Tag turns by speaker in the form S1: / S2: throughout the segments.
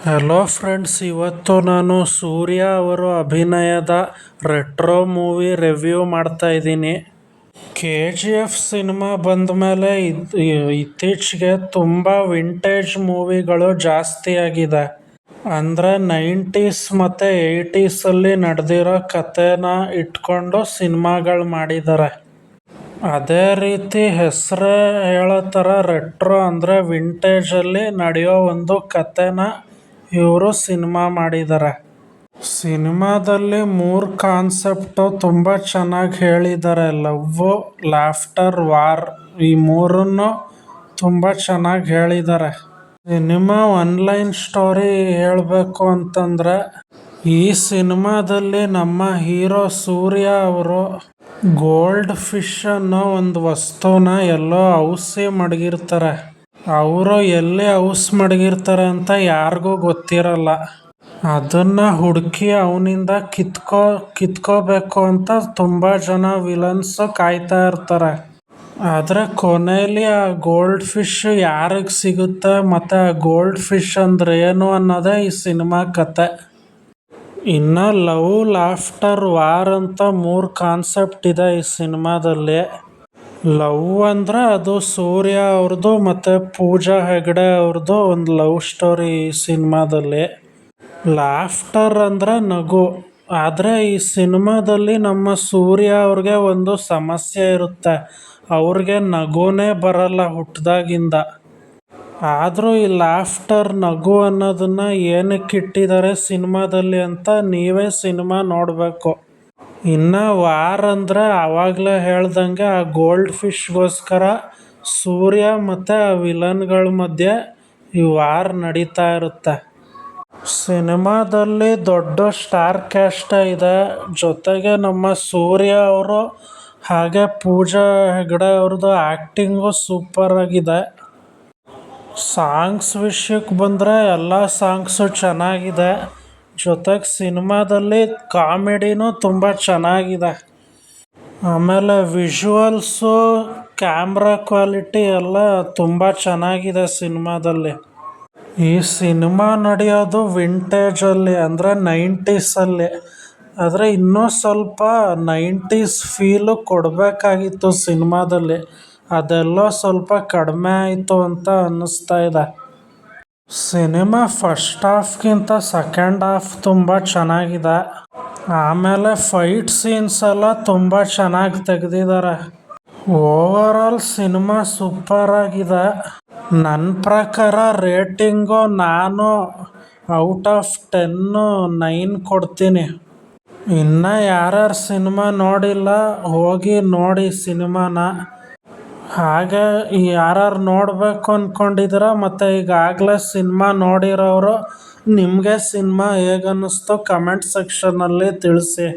S1: Hello friends, ಇವತ್ತು ನಾನು ಸೂರ್ಯ ಅವರು ಅಭಿನಯದ ರೆಟ್ರೋ ಮೂವಿ ರಿವ್ಯೂ ಮಾಡ್ತಾ ಇದ್ದೀನಿ. KGF ಸಿನಿಮಾ ಬಂದ ಮೇಲೆ ಇತ್ತೀಚೆಗೆ ತುಂಬ ವಿಂಟೇಜ್ ಮೂವಿಗಳು ಜಾಸ್ತಿ ಆಗಿದೆ. ಅಂದರೆ 90s ಮತ್ತು 80sಲ್ಲಿ ನಡೆದಿರೋ ಕಥೆನ ಇಟ್ಕೊಂಡು ಸಿನಿಮಾಗಳು ಮಾಡಿದ್ದಾರೆ. ಅದೇ ರೀತಿ ಹೆಸರೇ ಹೇಳೋ ಥರ ರೆಟ್ರೋ ಅಂದರೆ ವಿಂಟೇಜಲ್ಲಿ ನಡೆಯೋ ಒಂದು ಕಥೆನ ಇವರು ಸಿನಿಮಾ ಮಾಡಿದ್ದಾರೆ. ಸಿನಿಮಾದಲ್ಲಿ 3 ಕಾನ್ಸೆಪ್ಟು ತುಂಬ ಚೆನ್ನಾಗಿ ಹೇಳಿದ್ದಾರೆ. ಲವ್ವು, ಲಾಫ್ಟರ್, ವಾರ್, ಈ ಮೂರನ್ನು ತುಂಬ ಚೆನ್ನಾಗಿ ಹೇಳಿದ್ದಾರೆ. ಸಿನಿಮಾ ಒನ್ಲೈನ್ ಸ್ಟೋರಿ ಹೇಳಬೇಕು ಅಂತಂದರೆ, ಈ ಸಿನಿಮಾದಲ್ಲಿ ನಮ್ಮ ಹೀರೋ ಸೂರ್ಯ ಅವರು ಗೋಲ್ಡ್ ಫಿಶ್ ಅನ್ನೋ ಒಂದು ವಸ್ತುನ ಎಲ್ಲೋ ಔಸಿ ಮಡಗಿರ್ತಾರೆ. ಅವರು ಎಲ್ಲಿ ಔಸ್ ಮಡಗಿರ್ತಾರೆ ಅಂತ ಯಾರಿಗೂ ಗೊತ್ತಿರಲ್ಲ. ಅದನ್ನು ಹುಡುಕಿ ಅವನಿಂದ ಕಿತ್ಕೋಬೇಕು ಅಂತ ತುಂಬ ಜನ ವಿಲನ್ಸ್ ಕಾಯ್ತಾ ಇರ್ತಾರೆ. ಆದರೆ ಕೊನೆಯಲ್ಲಿ ಆ ಗೋಲ್ಡ್ ಫಿಶ್ ಯಾರಿಗೆ ಸಿಗುತ್ತೆ ಮತ್ತು ಆ ಗೋಲ್ಡ್ ಫಿಶ್ ಅಂದ್ರೆ ಏನು ಅನ್ನೋದೇ ಈ ಸಿನಿಮಾ ಕತೆ. ಇನ್ನು ಲವ್, ಲಾಫ್ಟರ್, ವಾರ್ ಅಂತ 3 ಕಾನ್ಸೆಪ್ಟ್ ಇದೆ ಈ ಸಿನಿಮಾದಲ್ಲಿ. ಲವ್ ಅಂದರೆ ಅದು ಸೂರ್ಯ ಅವ್ರದ್ದು ಮತ್ತು ಪೂಜಾ ಹೆಗಡೆ ಅವ್ರದ್ದು ಒಂದು ಲವ್ ಸ್ಟೋರಿ ಈ ಸಿನಿಮಾದಲ್ಲಿ. ಲಾಫ್ಟರ್ ಅಂದರೆ ನಗು. ಆದರೆ ಈ ಸಿನಿಮಾದಲ್ಲಿ ನಮ್ಮ ಸೂರ್ಯ ಅವ್ರಿಗೆ ಒಂದು ಸಮಸ್ಯೆ ಇರುತ್ತೆ. ಅವ್ರಿಗೆ ನಗುನೇ ಬರಲ್ಲ ಹುಟ್ಟಿದಾಗಿಂದ. ಆದರೂ ಈ ಲಾಫ್ಟರ್, ನಗು ಅನ್ನೋದನ್ನು ಏನಕ್ಕೆ ಇಟ್ಟಿದ್ದಾರೆ ಸಿನಿಮಾದಲ್ಲಿ ಅಂತ ನೀವೇ ಸಿನಿಮಾ ನೋಡಬೇಕು. ಇನ್ನು ವಾರ್ ಅಂದರೆ ಆವಾಗಲೇ ಹೇಳ್ದಂಗೆ ಆ ಗೋಲ್ಡ್ ಫಿಶ್ಗೋಸ್ಕರ ಸೂರ್ಯ ಮತ್ತು ಆ ವಿಲನ್ಗಳ ಮಧ್ಯೆ ಈ ವಾರ್ ನಡೀತಾ ಇರುತ್ತೆ. ಸಿನಿಮಾದಲ್ಲಿ ದೊಡ್ಡ ಸ್ಟಾರ್ ಕ್ಯಾಸ್ಟೇ ಇದೆ. ಜೊತೆಗೆ ನಮ್ಮ ಸೂರ್ಯ ಅವರು ಹಾಗೆ ಪೂಜಾ ಹೆಗಡೆ ಅವ್ರದ್ದು ಆ್ಯಕ್ಟಿಂಗು ಸೂಪರ್ ಆಗಿದೆ. ಸಾಂಗ್ಸ್ ವಿಷಯಕ್ಕೆ ಬಂದರೆ ಎಲ್ಲ ಸಾಂಗ್ಸು ಚೆನ್ನಾಗಿದೆ. ಜೊತೆಗೆ ಸಿನಿಮಾದಲ್ಲಿ ಕಾಮಿಡಿನೂ ತುಂಬ ಚೆನ್ನಾಗಿದೆ. ಆಮೇಲೆ ವಿಜುವಲ್ಸು, ಕ್ಯಾಮ್ರಾ ಕ್ವಾಲಿಟಿ ಎಲ್ಲ ತುಂಬ ಚೆನ್ನಾಗಿದೆ ಸಿನಿಮಾದಲ್ಲಿ. ಈ ಸಿನಿಮಾ ನಡೆಯೋದು ವಿಂಟೇಜಲ್ಲಿ ಅಂದರೆ 90sಲ್ಲಿ. ಆದರೆ ಇನ್ನೂ ಸ್ವಲ್ಪ 90s ಫೀಲು ಕೊಡಬೇಕಾಗಿತ್ತು ಸಿನಿಮಾದಲ್ಲಿ. ಅದೆಲ್ಲೋ ಸ್ವಲ್ಪ ಕಡಿಮೆ ಆಯಿತು ಅಂತ ಅನ್ನಿಸ್ತಾ ಇದೆ. ಸಿನಿಮಾ ಫಸ್ಟ್ ಹಾಫ್ಗಿಂತ ಸೆಕೆಂಡ್ ಹಾಫ್ ತುಂಬ ಚೆನ್ನಾಗಿದೆ. ಆಮೇಲೆ ಫೈಟ್ ಸೀನ್ಸ್ ಎಲ್ಲ ತುಂಬ ಚೆನ್ನಾಗಿ ತೆಗೆದಿದ್ದಾರೆ. ಓವರಾಲ್ ಸಿನಿಮಾ ಸೂಪರ್ ಆಗಿದೆ. ನನ್ನ ಪ್ರಕಾರ ರೇಟಿಂಗು ನಾನು ಔಟ್ ಆಫ್ 10 9 ಕೊಡ್ತೀನಿ. ಇನ್ನು ಯಾರ್ಯಾರು ಸಿನಿಮಾ ನೋಡಿಲ್ಲ ಹೋಗಿ ನೋಡಿ ಸಿನಿಮಾನ. ಹಾಗೆ ಯಾರ್ಯಾರು ನೋಡಬೇಕು ಅಂದ್ಕೊಂಡಿದ್ದೀರ ಮತ್ತು ಈಗಾಗಲೇ ಸಿನಿಮಾ ನೋಡಿರೋರು ನಿಮಗೆ ಸಿನಿಮಾ ಹೇಗನ್ನಿಸ್ತು ಕಮೆಂಟ್ ಸೆಕ್ಷನಲ್ಲಿ ತಿಳಿಸಿ.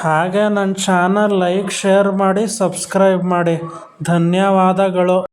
S1: ಹಾಗೆ ನನ್ನ ಚಾನಲ್ ಲೈಕ್, ಶೇರ್ ಮಾಡಿ, ಸಬ್ಸ್ಕ್ರೈಬ್ ಮಾಡಿ. ಧನ್ಯವಾದಗಳು.